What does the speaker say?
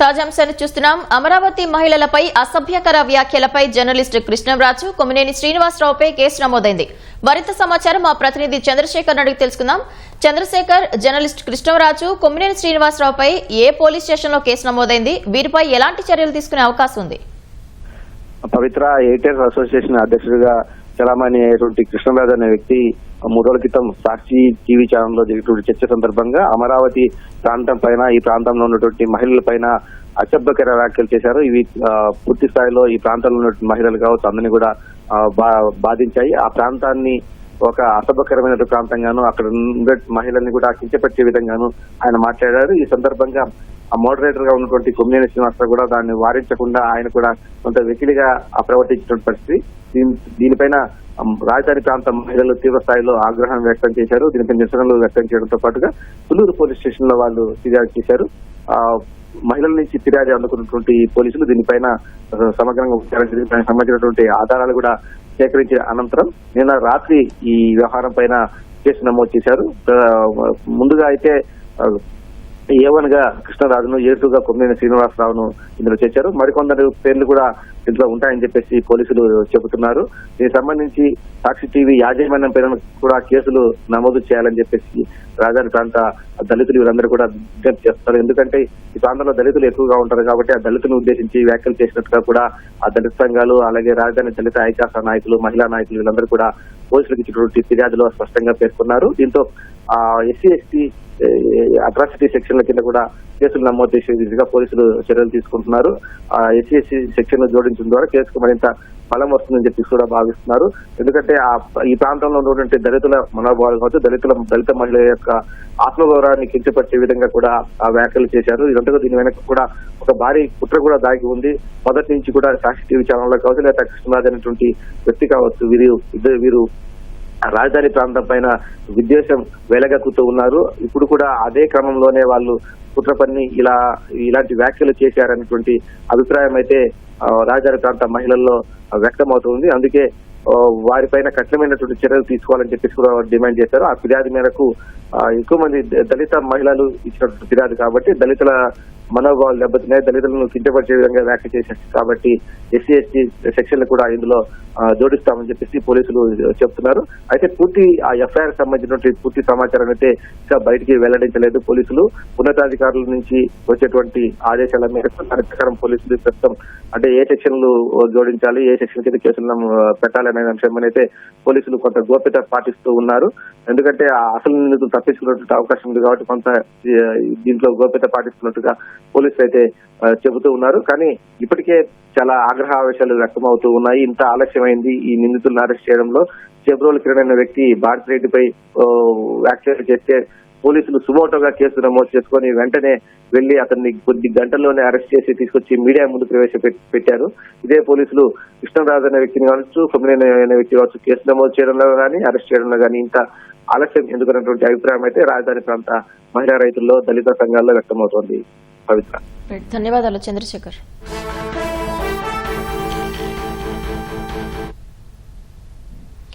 తాజాంశాన్ని చూస్తున్నాం. అమరావతి మహిళలపై అసభ్యకర వ్యాఖ్యలపై జర్నలిస్టు కృష్ణంరాజు, కొమ్మినేని శ్రీనివాసరావుపై కేసు నమోదైంది. మరింత సమాచారం మా ప్రతినిధి చంద్రశేఖర్ అడిగి తెలుసుకుందాం. చంద్రశేఖర్, జర్నలిస్టు కృష్ణంరాజు, కొమ్మినేని శ్రీనివాసరావుపై ఏ పోలీస్ స్టేషన్లో కేసు నమోదైంది? వీరిపై ఎలాంటి చర్యలు తీసుకునే అవకాశం ఉంది? పవిత్ర ఎయిటర్స్ అసోసియేషన్ అధ్యక్షుడిగా చలామణి అయ్యేటువంటి కృష్ణరాజు అనే వ్యక్తి 3 రోజుల క్రితం సాక్షి టీవీ ఛానల్లో జరిగినటువంటి చర్చ సందర్భంగా అమరావతి ప్రాంతం పైన, ఈ ప్రాంతంలో ఉన్నటువంటి మహిళల పైన అసభ్యకర వ్యాఖ్యలు చేశారు. ఇవి పూర్తి స్థాయిలో ఈ ప్రాంతంలో ఉన్నటువంటి మహిళలు కావచ్చు అందరినీ కూడా బాధించాయి. ఆ ప్రాంతాన్ని ఒక అసభ్యకరమైన ప్రాంతంగాను, అక్కడ ఉండే మహిళల్ని కూడా కించపరిచే విధంగాను ఆయన మాట్లాడారు. ఈ సందర్భంగా ఆ మోడరేటర్ గా ఉన్నటువంటి కొమ్మినేని శ్రీనివాసరావు కూడా దాన్ని వారించకుండా ఆయన కూడా కొంత వెకిలిగా ప్రవర్తించినటువంటి పరిస్థితి. దీనిపైన రాజధాని ప్రాంత మహిళలు తీవ్ర స్థాయిలో ఆగ్రహం వ్యక్తం చేశారు. దీనిపై నిరసనలు వ్యక్తం చేయడంతో పాటుగా పుల్లూరు పోలీస్ స్టేషన్ లో వాళ్ళు ఫిర్యాదు చేశారు. మహిళల నుంచి ఫిర్యాదు అందుకున్నటువంటి పోలీసులు దీనిపైన సమగ్రంగా దానికి సంబంధించినటువంటి ఆధారాలు కూడా సేకరించిన అనంతరం నిన్న రాత్రి ఈ వ్యవహారం పైన కేసు నమోదు చేశారు. ముందుగా అయితే A1 గా కృష్ణరాజును, A2 గా కొమ్మినేని శ్రీనివాసరావును ఇందులో చేశారు. మరికొందరు పేర్లు కూడా ఇందులో ఉంటాయని చెప్పేసి పోలీసులు చెబుతున్నారు. దీనికి సంబంధించి సాక్షి టీవీ యాజమాన్యం పైన కూడా కేసులు నమోదు చేయాలని చెప్పేసి రాజధాని ప్రాంత దళితులు వీరందరూ కూడా విజ్ఞప్తి చేస్తారు. ఎందుకంటే ఈ ప్రాంతంలో దళితులు ఎక్కువగా ఉంటారు కాబట్టి ఆ దళితులను ఉద్దేశించి వ్యాఖ్యలు చేసినట్టుగా కూడా ఆ దళిత సంఘాలు, అలాగే రాజధాని దళిత ఐకాస నాయకులు, మహిళా నాయకులు వీళ్ళందరూ కూడా పోలీసులకు ఇచ్చినటువంటి ఫిర్యాదులో స్పష్టంగా పేర్కొన్నారు. దీంతో SC ST అట్రాసిటీ సెక్షన్ల కింద కూడా కేసులు నమోదు చేసే దిశగా పోలీసులు చర్యలు తీసుకుంటున్నారు. SC ST సెక్షన్ జోడించడం ద్వారా కేసుకు మరింత బలం వస్తుందని చెప్పి కూడా భావిస్తున్నారు. ఎందుకంటే ఈ ప్రాంతంలో ఉన్నటువంటి దళితుల మనోభావాలు కావచ్చు, దళిత మహిళల యొక్క ఆత్మగౌరవాన్ని కించపరిచే విధంగా కూడా ఆ వ్యాఖ్యలు చేశారు. ఇదంతా దీని వెనక కూడా ఒక భారీ కుట్ర కూడా దాగి ఉంది. మొదటి నుంచి కూడా సాక్షి టీవీ ఛానల్లో కావచ్చు, లేదా కృష్ణరాజు అనేటువంటి వ్యక్తి కావచ్చు, వీరు రాజధాని ప్రాంతం పైన విద్వేషం వెలగక్కుతూ ఉన్నారు. ఇప్పుడు కూడా అదే క్రమంలోనే వాళ్ళు కుట్ర పన్ని ఇలాంటి వ్యాఖ్యలు చేశారనేటువంటి అభిప్రాయం అయితే రాజధాని ప్రాంత మహిళల్లో వ్యక్తమవుతుంది. అందుకే వారిపైన కఠినమైనటువంటి చర్యలు తీసుకోవాలని చెప్పేసి కూడా డిమాండ్ చేశారు. ఆ ఫిర్యాదు మేరకు ఎక్కువ మంది దళిత మహిళలు ఇచ్చినటువంటి ఫిర్యాదు కాబట్టి దళితుల మనోభావాలు దెబ్బతిన్నాయి, దళితులను కించపరిచే విధంగా వ్యాఖ్య చేశారు కాబట్టి SC ST సెక్షన్లు కూడా ఇందులో జోడిస్తామని చెప్పేసి పోలీసులు చెప్తున్నారు. అయితే ఆ FIR సంబంధించినటువంటి పూర్తి సమాచారం అయితే ఇంకా బయటికి వెల్లడించలేదు పోలీసులు. ఉన్నతాధికారుల నుంచి వచ్చేటువంటి ఆదేశాల మేరకు దాని ప్రకారం పోలీసులు ప్రస్తుతం అంటే ఏ సెక్షన్లు జోడించాలి, ఏ సెక్షన్ కింద కేసులు పెట్టాలి అనే అంశం అయితే పోలీసులు కొంత గోప్యత పాటిస్తూ ఉన్నారు. ఎందుకంటే అసలు నిందితులు తప్పించుకున్నటువంటి అవకాశం ఉంది కాబట్టి కొంత దీంట్లో గోప్యత పాటిస్తున్నట్టుగా పోలీసులు అయితే చెబుతూ ఉన్నారు. కానీ ఇప్పటికే చాలా ఆగ్రహావేశాలు వ్యక్తమవుతూ ఉన్నాయి. ఇంత ఆలస్యమైంది ఈ నిందితులను అరెస్ట్ చేయడంలో. చెబ్రోలు కిరణ్ అనే వ్యక్తి భారత్ రెడ్డిపై వ్యాఖ్యలు చేస్తే పోలీసులు సుమోటోగా కేసు నమోదు చేసుకుని వెంటనే వెళ్లి అతన్ని కొద్ది గంటల్లోనే అరెస్ట్ చేసి తీసుకొచ్చి మీడియా ముందు ప్రవేశపెట్టారు. ఇదే పోలీసులు కృష్ణరాజు అనే వ్యక్తిని కావచ్చు, కొమ్మినేని అనే వ్యక్తి కావచ్చు కేసు నమోదు చేయడంలో కానీ, అరెస్ట్ చేయడంలో కానీ ఇంత ఆలస్యం ఎందుకన్నటువంటి అభిప్రాయం అయితే రాజధాని ప్రాంత మహిళా రైతుల్లో, దళిత సంఘాల్లో వ్యక్తమవుతోంది. పవిత్ర, ధన్యవాదాలు చంద్రశేఖర్.